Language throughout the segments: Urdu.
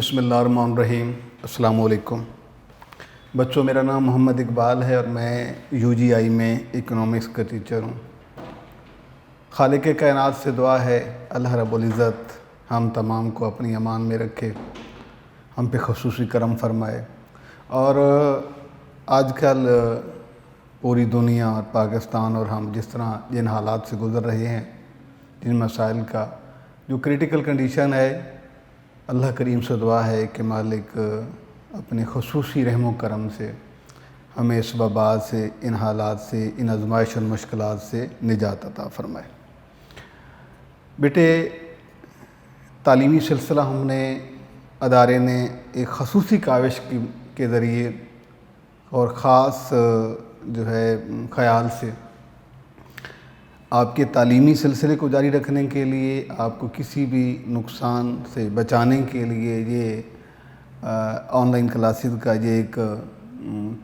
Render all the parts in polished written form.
بسم اللہ الرحمن الرحیم۔ السلام علیکم بچوں، میرا نام محمد اقبال ہے اور میں UGI میں اکنامکس کا ٹیچر ہوں۔ خالق کائنات سے دعا ہے اللہ رب العزت ہم تمام کو اپنی امان میں رکھے، ہم پہ خصوصی کرم فرمائے۔ اور آج کل پوری دنیا اور پاکستان اور ہم جس طرح جن حالات سے گزر رہے ہیں، جن مسائل کا جو کریٹیکل کنڈیشن ہے، اللہ کریم سے دعا ہے کہ مالک اپنے خصوصی رحم و کرم سے ہمیں اس وبا سے، ان حالات سے، ان آزمائش اور مشکلات سے نجات عطا فرمائے۔ بیٹے، تعلیمی سلسلہ ہم نے ادارے نے ایک خصوصی کاوش کے ذریعے اور خاص جو ہے خیال سے آپ کے تعلیمی سلسلے کو جاری رکھنے کے لیے، آپ کو کسی بھی نقصان سے بچانے کے لیے یہ آن لائن کلاسز کا یہ ایک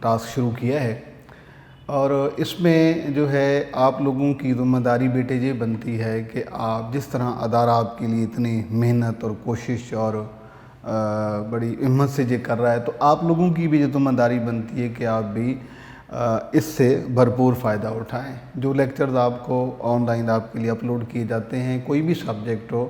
ٹاسک شروع کیا ہے۔ اور اس میں جو ہے آپ لوگوں کی ذمہ داری بیٹے یہ بنتی ہے کہ آپ جس طرح ادارہ آپ کے لیے اتنی محنت اور کوشش اور بڑی ہمت سے یہ کر رہا ہے، تو آپ لوگوں کی بھی یہ ذمہ داری بنتی ہے کہ آپ بھی اس سے بھرپور فائدہ اٹھائیں۔ جو لیکچرز آپ کو آن لائن آپ کے لیے اپلوڈ کیے جاتے ہیں، کوئی بھی سبجیکٹ ہو،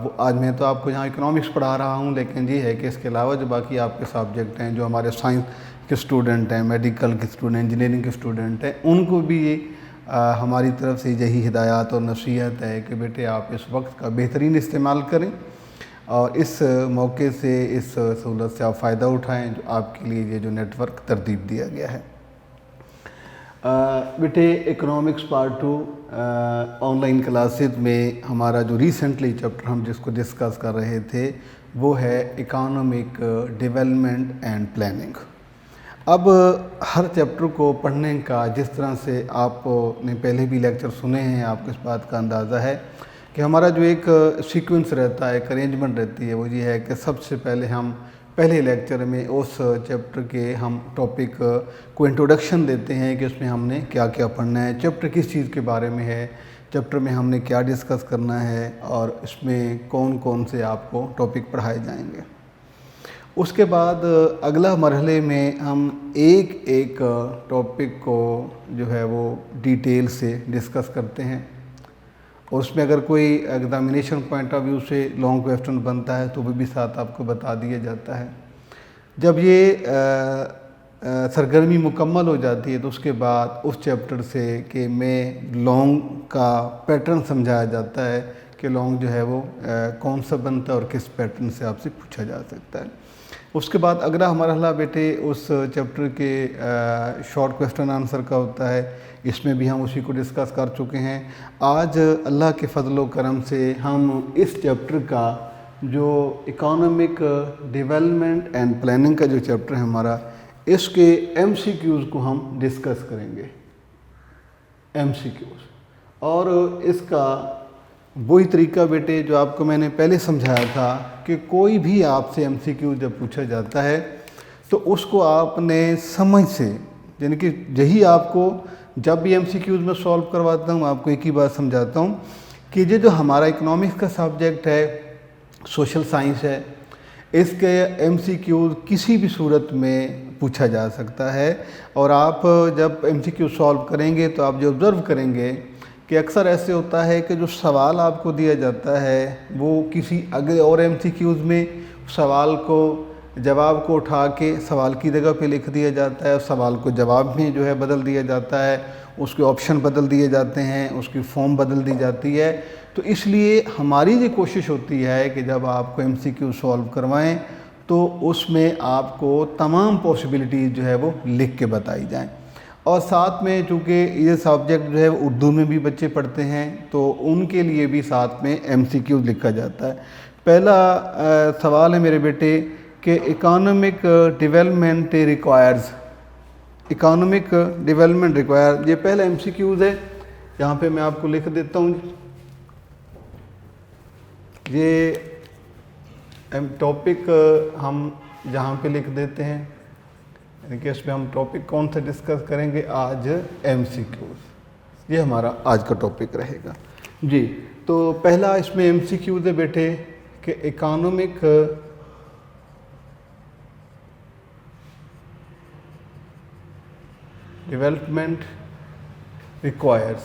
وہ آج میں تو آپ کو یہاں اکنامکس پڑھا رہا ہوں، لیکن یہ ہے کہ اس کے علاوہ جو باقی آپ کے سبجیکٹ ہیں، جو ہمارے سائنس کے اسٹوڈنٹ ہیں، میڈیکل کے اسٹوڈنٹ، انجینئرنگ کے اسٹوڈنٹ ہیں، ان کو بھی ہماری طرف سے یہی ہدایات اور نصیحت ہے کہ بیٹے آپ اس وقت کا بہترین استعمال کریں اور اس موقع سے، اس سہولت سے آپ فائدہ اٹھائیں جو آپ کے لیے یہ جو نیٹ ورک ترتیب دیا گیا ہے۔ بیٹے، economics part 2 on line classes میں ہمارا جو ریسنٹلی چیپٹر ہم جس کو ڈسکس کر رہے تھے وہ ہے اکانومک ڈیولپمنٹ اینڈ پلاننگ۔ اب ہر چیپٹر کو پڑھنے کا جس طرح سے آپ نے پہلے بھی لیکچر سنے ہیں، آپ کو اس بات کا اندازہ ہے کہ ہمارا جو ایک سیکوینس رہتا ہے، ایک ارینجمنٹ رہتی ہے، وہ یہ ہے کہ سب سے پہلے ہم پہلے لیکچر میں اس چیپٹر کے ہم ٹاپک کو انٹروڈکشن دیتے ہیں کہ اس میں ہم نے کیا کیا پڑھنا ہے، چیپٹر کس چیز کے بارے میں ہے، چیپٹر میں ہم نے کیا ڈسکس کرنا ہے اور اس میں کون کون سے آپ کو ٹاپک پڑھائے جائیں گے۔ اس کے بعد اگلا مرحلے میں ہم ایک ایک ٹاپک کو جو ہے وہ ڈیٹیل سے ڈسکس کرتے ہیں، اور اس میں اگر کوئی ایگزامینیشن پوائنٹ آف ویو سے لانگ کویسچن بنتا ہے تو وہ بھی ساتھ آپ کو بتا دیا جاتا ہے۔ جب یہ سرگرمی مکمل ہو جاتی ہے تو اس کے بعد اس چیپٹر سے کہ میں لانگ کا پیٹرن سمجھایا جاتا ہے کہ لانگ جو ہے وہ کون سا بنتا ہے اور کس پیٹرن سے آپ سے پوچھا جا سکتا ہے۔ اس کے بعد اگلا مرحلہ بیٹے اس چیپٹر کے شارٹ کویسچن آنسر کا ہوتا ہے، اس میں بھی ہم اسی کو ڈسکس کر چکے ہیں۔ آج اللہ کے فضل و کرم سے ہم اس چیپٹر کا جو اکانومک ڈیولپمنٹ اینڈ پلاننگ کا جو چیپٹر ہے ہمارا، اس کے MCQs کو ہم ڈسکس کریں گے، MCQs۔ اور اس کا وہی طریقہ بیٹے جو آپ کو میں نے پہلے سمجھایا تھا کہ کوئی بھی آپ سے MCQ جب پوچھا جاتا ہے تو اس کو آپ نے سمجھ سے، یعنی کہ یہی آپ کو جب بھی MCQs میں سولو کرواتا ہوں آپ کو ایک ہی بات سمجھاتا ہوں کہ یہ جو ہمارا اکنامکس کا سبجیکٹ ہے، سوشل سائنس ہے، اس کے MCQs کسی بھی صورت میں پوچھا جا سکتا ہے۔ اور آپ جب MCQ سولو کریں گے تو آپ جو آبزرو کریں گے کہ اکثر ایسے ہوتا ہے کہ جو سوال آپ کو دیا جاتا ہے وہ کسی اگلے اور MCQs میں سوال کو جواب کو اٹھا کے سوال کی جگہ پہ لکھ دیا جاتا ہے، سوال کو جواب میں جو ہے بدل دیا جاتا ہے، اس کے آپشن بدل دیے جاتے ہیں، اس کی فارم بدل دی جاتی ہے۔ تو اس لیے ہماری یہ کوشش ہوتی ہے کہ جب آپ کو MCQ سولو کروائیں تو اس میں آپ کو تمام پاسبلٹیز جو ہے وہ لکھ کے بتائی جائیں۔ اور ساتھ میں چونکہ یہ سبجیکٹ جو ہے اردو میں بھی بچے پڑھتے ہیں تو ان کے لیے بھی ساتھ میں MCQ لکھا جاتا ہے۔ پہلا سوال ہے میرے بیٹے کہ economic development requires, economic development require, یہ پہلا MCQs ہے، یہاں پہ میں آپ کو لکھ دیتا ہوں۔ یہ ٹاپک ہم جہاں پہ لکھ دیتے ہیں، یعنی کہ اس میں ہم ٹاپک کون سا ڈسکس کریں گے آج، MCQs، یہ ہمارا آج کا ٹاپک رہے گا۔ جی، تو پہلا اس میں MCQs ہے بیٹے کہ اکانومک development requires.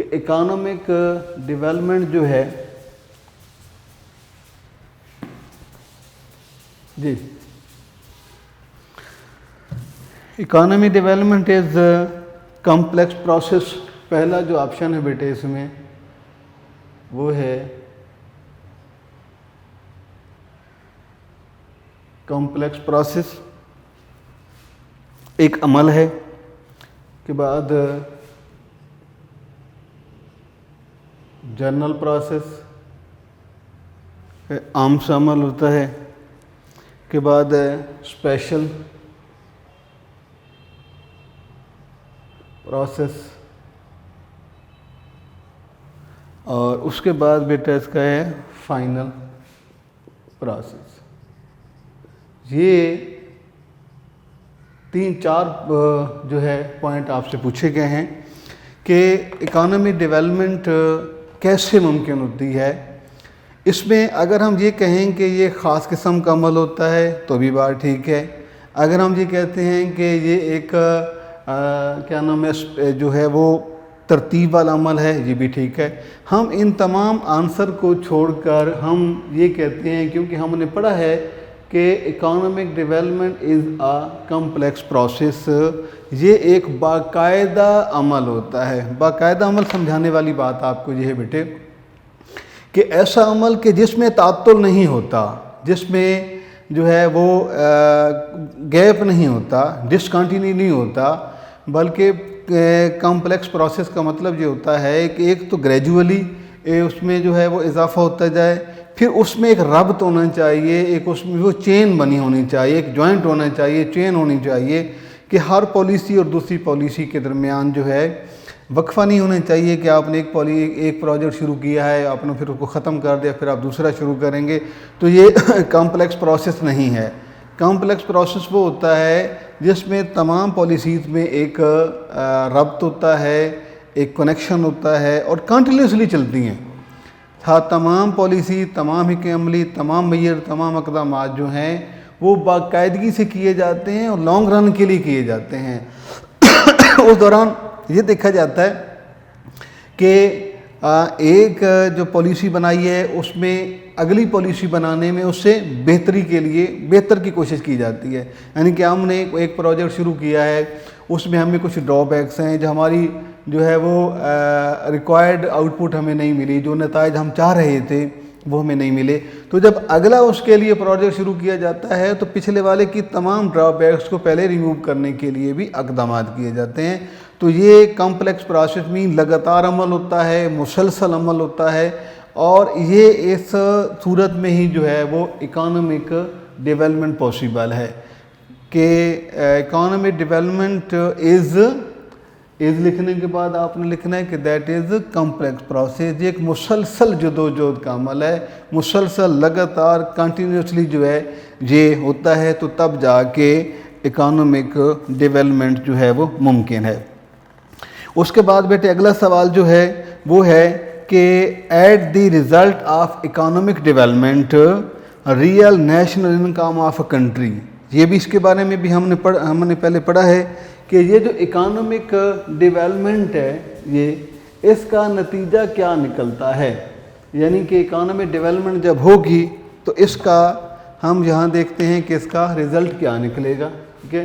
کہ اکانومک ڈیولپمنٹ جو ہے جی economy development is complex process. پہلا جو آپشن ہے بیٹے اس میں وہ ہے کمپلیکس پروسیس. ایک عمل ہے کے بعد جنرل پروسیس عام سا عمل ہوتا ہے, کے بعد اسپیشل پروسیس, اور اس کے بعد بیٹا اس کا ہے فائنل پروسیس. یہ 3-4 جو ہے پوائنٹ آپ سے پوچھے گئے ہیں کہ اکانومی ڈیولپمنٹ کیسے ممکن ہوتی ہے. اس میں اگر ہم یہ کہیں کہ یہ خاص قسم کا عمل ہوتا ہے تو بھی بات ٹھیک ہے. اگر ہم یہ کہتے ہیں کہ یہ ایک کیا نام ہے جو ہے وہ ترتیب والا عمل ہے, یہ بھی ٹھیک ہے. ہم ان تمام آنسر کو چھوڑ کر ہم یہ کہتے ہیں, کیونکہ ہم نے پڑھا ہے کہ economic development is a complex process, یہ ایک باقاعدہ عمل ہوتا ہے. باقاعدہ عمل سمجھانے والی بات آپ کو یہ ہے بیٹے کہ ایسا عمل کہ جس میں تعطل نہیں ہوتا, جس میں جو ہے وہ گیپ نہیں ہوتا, ڈسکنٹینیو نہیں ہوتا, بلکہ کمپلیکس پروسیس کا مطلب یہ ہوتا ہے کہ ایک تو گریجولی اس میں جو ہے وہ اضافہ ہوتا جائے, پھر اس میں ایک ربط ہونا چاہیے, ایک اس میں وہ چین بنی ہونی چاہیے, ایک جوائنٹ ہونا چاہیے, چین ہونی چاہیے کہ ہر پالیسی اور دوسری پالیسی کے درمیان جو ہے وقفہ نہیں ہونا چاہیے کہ آپ نے ایک پروجیکٹ شروع کیا ہے, آپ نے پھر اس کو ختم کر دیا, پھر آپ دوسرا شروع کریں گے, تو یہ کمپلیکس پروسیس نہیں ہے. کمپلیکس پروسیس وہ ہوتا ہے جس میں تمام پالیسیز میں ایک ربط ہوتا ہے, ایک کنیکشن ہوتا ہے اور کنٹینیوسلی چلتی ہیں. تمام پالیسی, تمام حکم عملی, تمام معیار, تمام اقدامات جو ہیں وہ باقاعدگی سے کیے جاتے ہیں اور لانگ رن کے لیے کیے جاتے ہیں. اس دوران یہ دیکھا جاتا ہے کہ ایک جو پالیسی بنائی ہے اس میں اگلی پالیسی بنانے میں اس سے بہتری کے لیے بہتر کی کوشش کی جاتی ہے. یعنی کہ ہم نے ایک پروجیکٹ شروع کیا ہے, اس میں ہمیں کچھ ڈرا بیکس ہیں, جو ہماری جو ہے وہ ریکوائرڈ آؤٹ پٹ ہمیں نہیں ملی, جو نتائج ہم چاہ رہے تھے وہ ہمیں نہیں ملے. تو جب اگلا اس کے لیے پروجیکٹ شروع کیا جاتا ہے تو پچھلے والے کی تمام ڈرا بیکس کو پہلے ریموو کرنے کے لیے بھی اقدامات کیے جاتے ہیں. تو یہ کمپلیکس پروسیس میں لگاتار عمل ہوتا ہے, مسلسل عمل ہوتا ہے, اور یہ اس صورت میں ہی جو ہے وہ اکانومک ڈیولپمنٹ پاسبل ہے کہ اکانومک ڈیولپمنٹ از لکھنے کے بعد آپ نے لکھنا ہے کہ دیٹ از کمپلیکس پروسیس. یہ ایک مسلسل جدوجہد کا عمل ہے, مسلسل لگاتار کنٹینیوسلی جو ہے یہ ہوتا ہے, تو تب جا کے اکانومک ڈیولپمنٹ جو ہے وہ ممکن ہے. اس کے بعد بیٹے اگلا سوال جو ہے وہ ہے کہ at the result of economic development real national income of a country. یہ بھی اس کے بارے میں بھی ہم نے پہلے پڑھا ہے کہ یہ جو اکانومک ڈیولپمنٹ ہے یہ اس کا نتیجہ کیا نکلتا ہے. یعنی کہ اکانومک ڈیولپمنٹ جب ہوگی تو اس کا ہم یہاں دیکھتے ہیں کہ اس کا رزلٹ کیا نکلے گا. ٹھیک ہے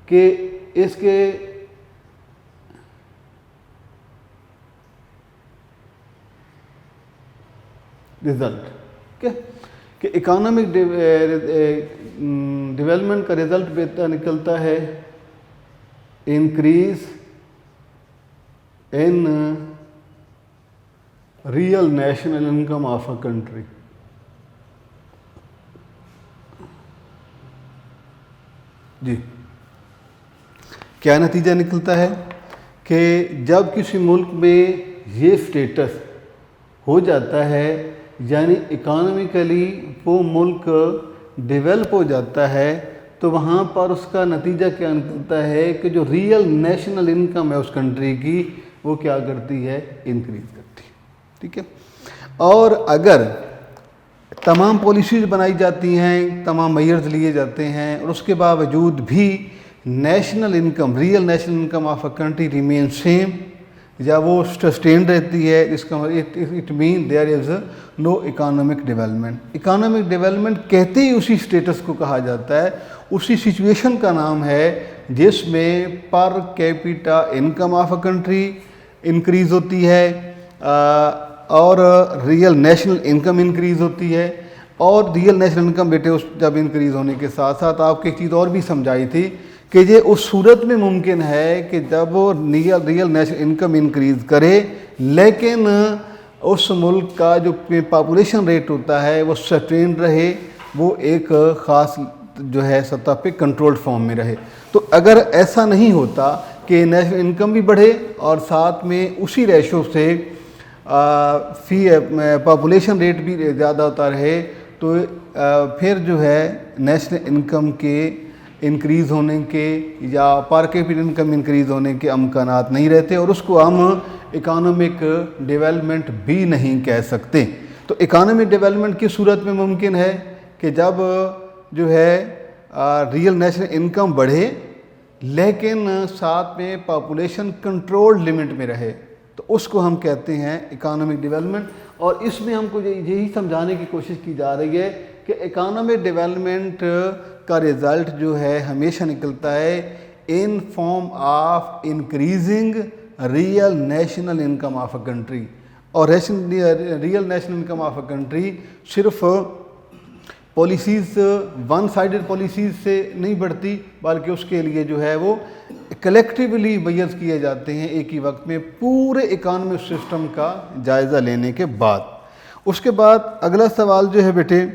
کہ اس کے رزلٹ کہ اکانومک ڈیولپمنٹ کا رزلٹ بہتر نکلتا ہے increase in real national income of a country. جی کیا نتیجہ نکلتا ہے کہ جب کسی ملک میں یہ سٹیٹس ہو جاتا ہے, یعنی اکانومیکلی وہ ملک ڈیولپ ہو جاتا ہے, تو وہاں پر اس کا نتیجہ کیا نکلتا ہے کہ جو ریئل نیشنل انکم ہے اس کنٹری کی وہ کیا کرتی ہے, انکریز کرتی ہے. ٹھیک ہے. اور اگر تمام پالیسیز بنائی جاتی ہیں, تمام میئرز لیے جاتے ہیں, اور اس کے باوجود بھی national income real national income of a country remain same, یا وہ سسٹینڈ رہتی ہے، اس کا it mean there is no economic development. Economic development کہتے ہی اسی اسٹیٹس کو کہا جاتا ہے، اسی سچویشن کا نام ہے جس میں per capita income of a country increase ہوتی ہے اور ریئل نیشنل انکم انکریز ہوتی ہے. اور ریئل نیشنل انکم بیٹے اس جب انکریز ہونے کے ساتھ ساتھ آپ کو ایک چیز اور بھی سمجھائی تھی کہ یہ اس صورت میں ممکن ہے کہ جب وہ ریئل نیشنل انکم انکریز کرے لیکن اس ملک کا جو پاپولیشن ریٹ ہوتا ہے وہ سسٹین رہے، وہ ایک خاص جو ہے سطح پہ کنٹرولڈ فارم میں رہے. تو اگر ایسا نہیں ہوتا کہ نیشنل انکم بھی بڑھے اور ساتھ میں اسی ریشو سے فی پاپولیشن ریٹ بھی زیادہ ہوتا رہے تو پھر جو ہے نیشنل انکم کے انکریز ہونے کے یا پر کیپٹا انکم انکریز ہونے کے امکانات نہیں رہتے، اور اس کو ہم اکانومک ڈیولپمنٹ بھی نہیں کہہ سکتے. تو اکانومک ڈیولپمنٹ کس صورت میں ممکن ہے کہ جب جو ہے ریئل نیشنل انکم بڑھے لیکن ساتھ میں پاپولیشن کنٹرول لمٹ میں رہے، تو اس کو ہم کہتے ہیں اکانومک ڈیولپمنٹ. اور اس میں ہم کو یہی سمجھانے کی کوشش کی جا رہی ہے کہ اکانومک ڈیولپمنٹ کا رزلٹ جو ہے ہمیشہ نکلتا ہے in form of increasing real national income of a country. اور real national income of a country صرف پالیسیز ون سائیڈڈ پالیسیز سے نہیں بڑھتی، بلکہ اس کے لیے جو ہے وہ کلیکٹیولی میئرز کیے جاتے ہیں ایک ہی وقت میں پورے اکانومک سسٹم کا جائزہ لینے کے بعد. اس کے بعد اگلا سوال جو ہے بیٹے،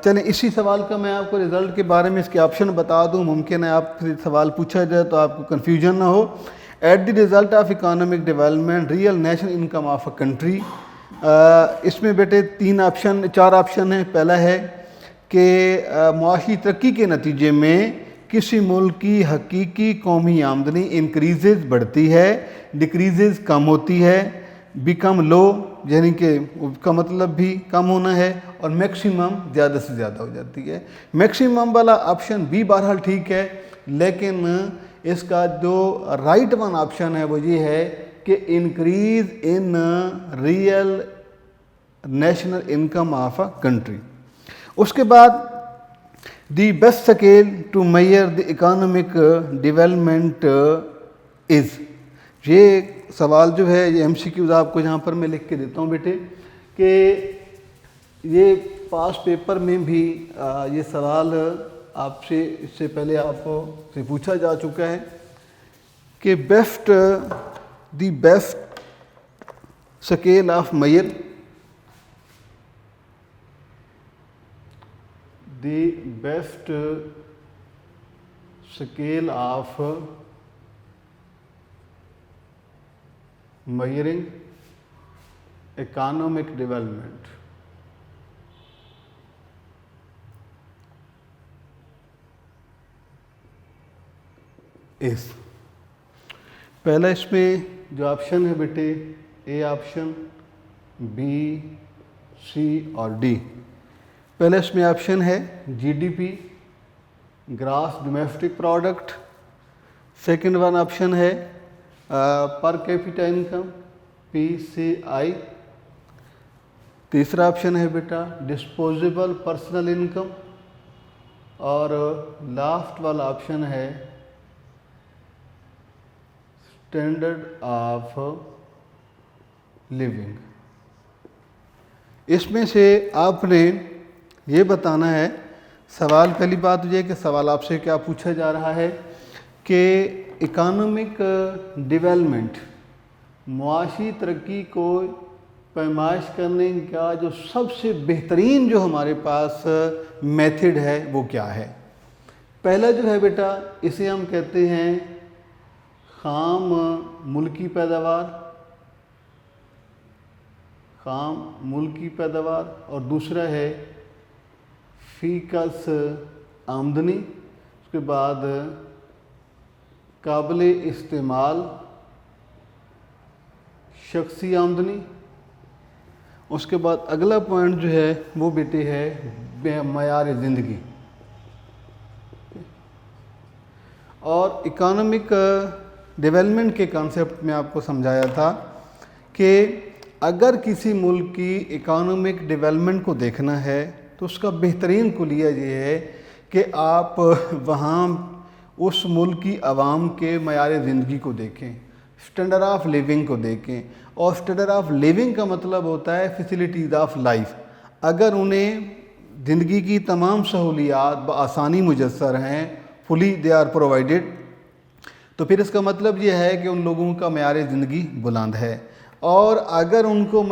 چلیں اسی سوال کا میں آپ کو رزلٹ کے بارے میں اس کے آپشن بتا دوں، ممکن ہے آپ سے سوال پوچھا جائے تو آپ کو کنفیوژن نہ ہو. At the result of economic development real national income of a country, اس میں بیٹے چار آپشن ہیں. پہلا ہے کہ معاشی ترقی کے نتیجے میں کسی ملک کی حقیقی قومی آمدنی انکریزز بڑھتی ہے، ڈکریزز کم ہوتی ہے، بیکم لو یعنی کہ اس کا مطلب بھی کم ہونا ہے، اور میکسیمم زیادہ سے زیادہ ہو جاتی ہے. میکسیمم والا آپشن بھی بہرحال ٹھیک ہے، لیکن اس کا جو رائٹ ون آپشن ہے وہ یہ ہے کہ increase in real national income of a country. اس کے بعد the best scale to measure the economic development is, یہ سوال جو ہے یہ ایم سی کیوز آپ کو یہاں پر میں لکھ کے دیتا ہوں بیٹے کہ یہ پاس پیپر میں بھی یہ سوال آپ سے اس سے پہلے آپ سے پوچھا جا چکا ہے کہ the best scale of measure the best scale of measuring economic development is، پہلا اس میں جو آپشن ہے بیٹے اے آپشن، بی، سی اور ڈی. پہلے اس میں آپشن ہے G D P, gross domestic product. Second one option ہے پر کیپیٹا انکم، پی سی آئی. تیسرا آپشن ہے بیٹا ڈسپوزیبل پرسنل انکم، اور لاسٹ والا آپشن ہے اسٹینڈرڈ آف لیونگ. اس میں سے آپ نے یہ بتانا ہے، سوال پہلی بات یہ ہے کہ سوال آپ سے کیا پوچھا جا رہا ہے کہ اکانومک ڈیولپمنٹ معاشی ترقی کو پیمائش کرنے کا جو سب سے بہترین جو ہمارے پاس میتھڈ ہے وہ کیا ہے. پہلا جو ہے بیٹا اسے ہم کہتے ہیں خام ملکی پیداوار، اور دوسرا ہے فی کس آمدنی. اس کے بعد قابل استعمال شخصی آمدنی. اس کے بعد اگلا پوائنٹ جو ہے وہ بیٹے ہے معیار زندگی. اور اکانومک ڈیولپمنٹ کے کانسیپٹ میں آپ کو سمجھایا تھا کہ اگر کسی ملک کی اکانومک ڈیولپمنٹ کو دیکھنا ہے تو اس کا بہترین کلیہ یہ ہے کہ آپ وہاں اس ملک کی عوام کے معیار زندگی کو دیکھیں، اسٹینڈرڈ آف لیونگ کو دیکھیں. اور اسٹینڈرڈ آف لیونگ کا مطلب ہوتا ہے فیسلٹیز آف لائف. اگر انہیں زندگی کی تمام سہولیات بآسانی میسر ہیں، فلی دے آر پرووائڈیڈ، تو پھر اس کا مطلب یہ ہے کہ ان لوگوں کا معیار زندگی بلند ہے. اور اگر ان کو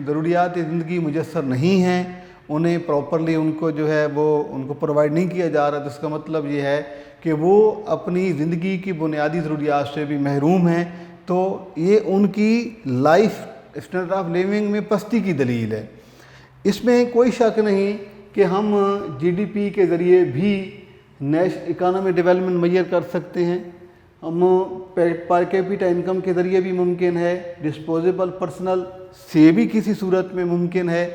ضروریات زندگی میسر نہیں ہیں، انہیں پراپرلی ان کو جو ہے وہ ان کو پرووائڈ نہیں کیا جا رہا، تو اس کا مطلب یہ ہے کہ وہ اپنی زندگی کی بنیادی ضروریات سے بھی محروم ہیں. تو یہ ان کی لائف اسٹینڈرڈ آف لیونگ میں پستی کی دلیل ہے. اس میں کوئی شک نہیں کہ ہم جی ڈی پی کے ذریعے بھی اکانومی ڈیولپمنٹ میئر کر سکتے ہیں. ہم پر کیپیٹا انکم کے ذریعے بھی ممکن ہے، ڈسپوزیبل پرسنل سے بھی کسی صورت میں ممکن ہے،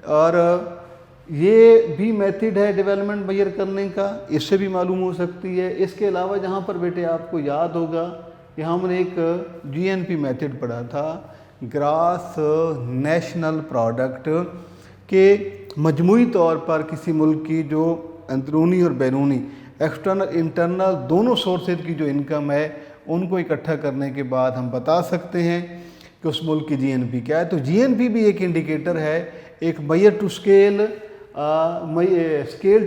اور یہ بھی میتھڈ ہے ڈیولپمنٹ میئر کرنے کا، اس سے بھی معلوم ہو سکتی ہے. اس کے علاوہ جہاں پر بیٹے آپ کو یاد ہوگا کہ ہم نے ایک جی این پی میتھڈ پڑھا تھا، گراس نیشنل پروڈکٹ، کہ مجموعی طور پر کسی ملک کی جو اندرونی اور بیرونی ایکسٹرنل انٹرنل دونوں سورسز کی جو انکم ہے ان کو اکٹھا کرنے کے بعد ہم بتا سکتے ہیں کہ اس ملک کی جی این پی کیا ہے. تو جی این پی بھی ایک انڈیکیٹر ہے، ایک measure to scale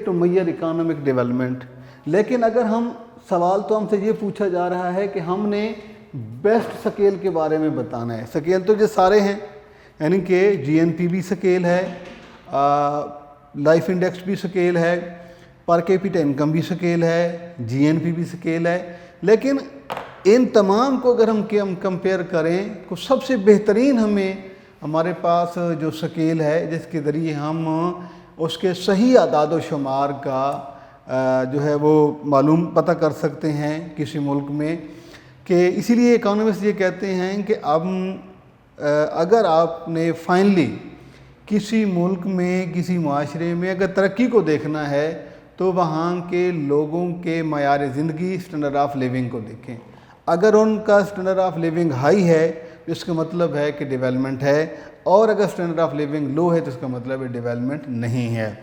to measure economic development. لیکن اگر ہم سوال تو ہم سے یہ پوچھا جا رہا ہے کہ ہم نے بیسٹ سکیل کے بارے میں بتانا ہے. سکیل تو جو سارے ہیں، یعنی کہ جی این پی بھی سکیل ہے، لائف انڈیکس بھی سکیل ہے، پر کیپیٹا انکم بھی سکیل ہے، جی این پی بھی سکیل ہے. لیکن ان تمام کو اگر ہم کمپیئر کریں تو سب سے بہترین ہمارے پاس جو سکیل ہے جس کے ذریعے ہم اس کے صحیح اعداد و شمار کا جو ہے وہ معلوم پتہ کر سکتے ہیں کسی ملک میں، کہ اسی لیے اکانومسٹ یہ کہتے ہیں کہ اب اگر آپ نے فائنلی کسی ملک میں کسی معاشرے میں اگر ترقی کو دیکھنا ہے تو وہاں کے لوگوں کے معیار زندگی اسٹینڈرڈ آف لیونگ کو دیکھیں. اگر ان کا اسٹینڈرڈ آف لیونگ ہائی ہے تو اس کا مطلب ہے کہ ڈیولپمنٹ ہے، اور اگر اسٹینڈرڈ آف لیونگ لو ہے تو اس کا مطلب ہے ڈیولپمنٹ نہیں ہے.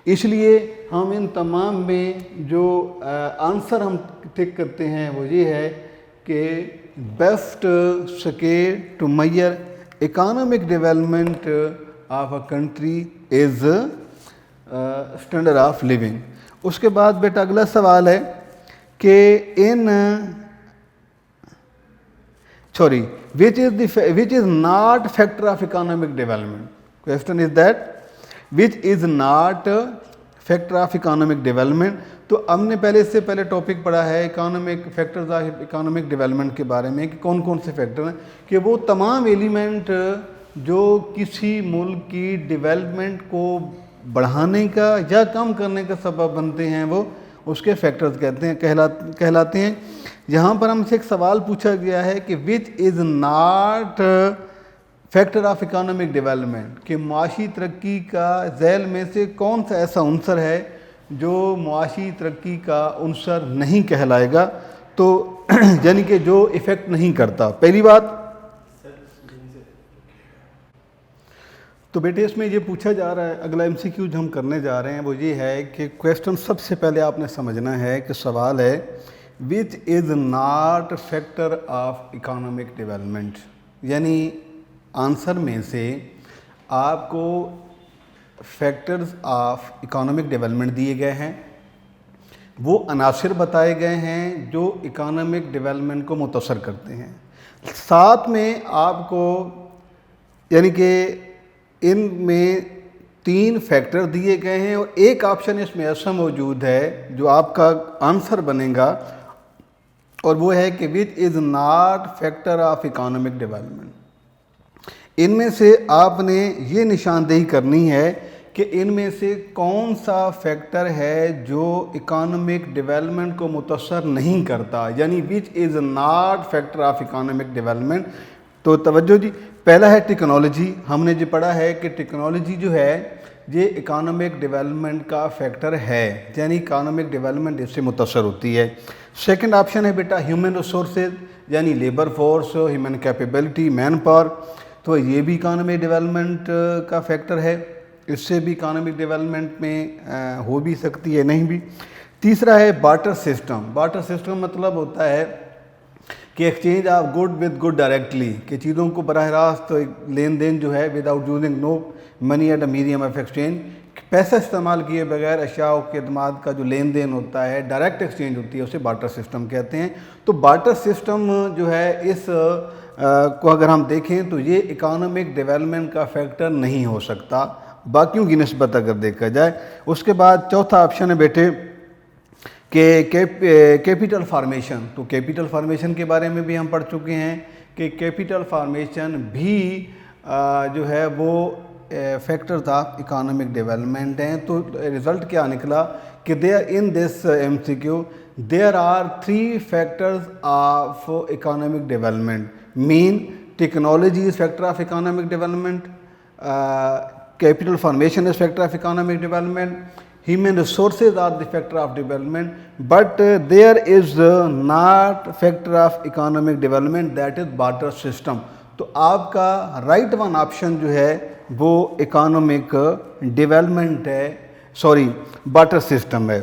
اس لیے ہم ان تمام میں جو آنسر ہم ٹک کرتے ہیں وہ یہ ہے کہ best scale to measure economic development of a country is standard of living. اس کے بعد بیٹا اگلا سوال ہے کہ which is not factor of economic development. Question is that which is not factor of economic development. تو ہم نے اس سے پہلے ٹاپک پڑھا ہے economic factors of economic development کے بارے میں کہ کون کون سے فیکٹر ہیں، کہ وہ تمام ایلیمنٹ جو کسی ملک کی ڈیولپمنٹ کو بڑھانے کا یا کم کرنے کا سبب بنتے ہیں وہ اس کے فیکٹرز کہلاتے ہیں. یہاں پر ہم سے ایک سوال پوچھا گیا ہے کہ which is not factor of economic development, کہ معاشی ترقی کا ذیل میں سے کون سا ایسا عنصر ہے جو معاشی ترقی کا عنصر نہیں کہلائے گا، تو یعنی کہ جو ایفیکٹ نہیں کرتا. پہلی بات تو بیٹے اس میں یہ پوچھا جا رہا ہے، اگلا ایم سی کیو جو ہم کرنے جا رہے ہیں وہ یہ ہے کہ کویسچن سب سے پہلے آپ نے سمجھنا ہے کہ سوال ہے which is not factor of economic development, یعنی آنسر میں سے آپ کو فیکٹرز آف اکانومک ڈیولپمنٹ دیے گئے ہیں، وہ عناصر بتائے گئے ہیں جو اکانومک ڈیولپمنٹ کو متاثر کرتے ہیں. ساتھ میں آپ کو یعنی کہ ان میں 3 فیکٹر دیے گئے ہیں اور ایک آپشن اس میں ایسا موجود ہے جو آپ کا آنسر بنے گا، اور وہ ہے کہ which is not factor of economic development. ان میں سے آپ نے یہ نشاندہی کرنی ہے کہ ان میں سے کون سا فیکٹر ہے جو اکانومک ڈیولپمنٹ کو متاثر نہیں کرتا، یعنی which is not factor of economic development. تو توجہ جی، پہلا ہے ٹیکنالوجی. ہم نے جو پڑھا ہے کہ ٹیکنالوجی جو ہے یہ اکانومک ڈیولپمنٹ کا فیکٹر ہے، یعنی اکانومک ڈیولپمنٹ اس سے متاثر ہوتی ہے. سیکنڈ آپشن ہے بیٹا ہیومن ریسورسز، یعنی labour force, human capability, man power. تو یہ بھی اکانومک ڈیولپمنٹ کا فیکٹر ہے، اس سے بھی اکانومک ڈیولپمنٹ میں ہو بھی سکتی ہے، نہیں بھی. تیسرا ہے بارٹر سسٹم. بارٹر سسٹم مطلب ہوتا ہے کہ exchange of good with good directly, کہ چیزوں کو براہ راست لین دین جو ہے without using no money at a medium of exchange, پیسہ استعمال کیے بغیر اشیاء و خدمات کا جو لین دین ہوتا ہے، ڈائریکٹ ایکسچینج ہوتی ہے، اسے بارٹر سسٹم کہتے ہیں. تو بارٹر سسٹم جو ہے اس کو اگر ہم دیکھیں تو یہ اکانومک ڈیولپمنٹ کا فیکٹر نہیں ہو سکتا باقیوں کی نسبت اگر دیکھا جائے. اس کے بعد چوتھا آپشن ہے بیٹے کہ کیپٹل فارمیشن. تو کیپٹل فارمیشن کے بارے میں بھی ہم پڑھ چکے ہیں کہ کیپٹل فارمیشن بھی جو ہے وہ فیکٹرز آف اکانومک ڈیولپمنٹ ہیں. تو رزلٹ کیا نکلا کہ ان دس MCQ there are 3 factors of economic development. Mean technology is factor of economic development, capital formation is factor of economic development, human resources are the factor of development, but there is not factor of economic development, that is barter system. تو آپ کا رائٹ ون آپشن جو ہے وہ اکانومک ڈیولپمنٹ ہے، بارٹر سسٹم ہے.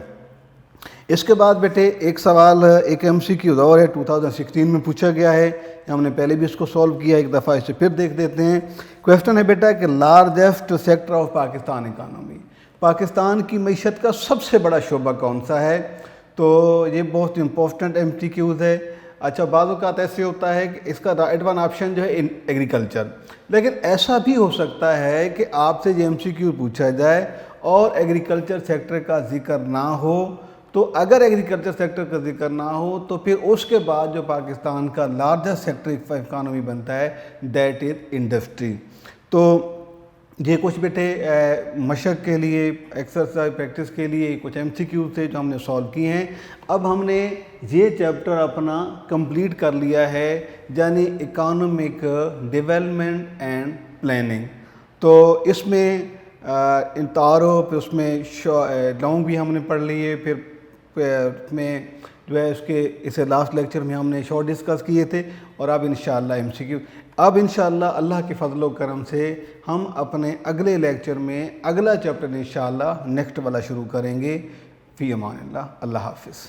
اس کے بعد بیٹے ایک سوال ایک MCQ اور ہے 2016 میں پوچھا گیا ہے، ہم نے پہلے بھی اس کو سولو کیا، ایک دفعہ اسے پھر دیکھ دیتے ہیں. کویسچن ہے بیٹا کہ largest sector of Pakistan economy, Pakistan کی معیشت کا سب سے بڑا شعبہ کون سا ہے؟ تو یہ بہت امپورٹنٹ MCQs ہے. اچھا بعض اوقات ایسے ہوتا ہے کہ اس کا رائٹ ون آپشن جو ہے ایگریکلچر، لیکن ایسا بھی ہو سکتا ہے کہ آپ سے یہ MCQ پوچھا جائے اور ایگریکلچر سیکٹر کا ذکر نہ ہو. تو اگر ایگریکلچر سیکٹر کا ذکر نہ ہو تو پھر اس کے بعد جو پاکستان کا لارجسٹ سیکٹر اکانومی بنتا ہے دیٹ از انڈسٹری. تو یہ کچھ بیٹے مشق کے لیے، ایکسرسائز پریکٹس کے لیے کچھ MCQ تھے جو ہم نے سولو کیے ہیں. اب ہم نے یہ چیپٹر اپنا کمپلیٹ کر لیا ہے، یعنی اکانومک ڈیولپمنٹ اینڈ پلاننگ. تو اس میں تعارف، اس میں لانگ بھی ہم نے پڑھ لیے، پھر میں جو ہے اسے لاسٹ لیکچر میں ہم نے شارٹ ڈسکس کیے تھے، اور اب انشاءاللہ MCQ. اب انشاءاللہ اللہ کے فضل و کرم سے ہم اپنے اگلے لیکچر میں اگلا چیپٹر انشاءاللہ نیکسٹ والا شروع کریں گے. فی امان اللہ. اللہ حافظ.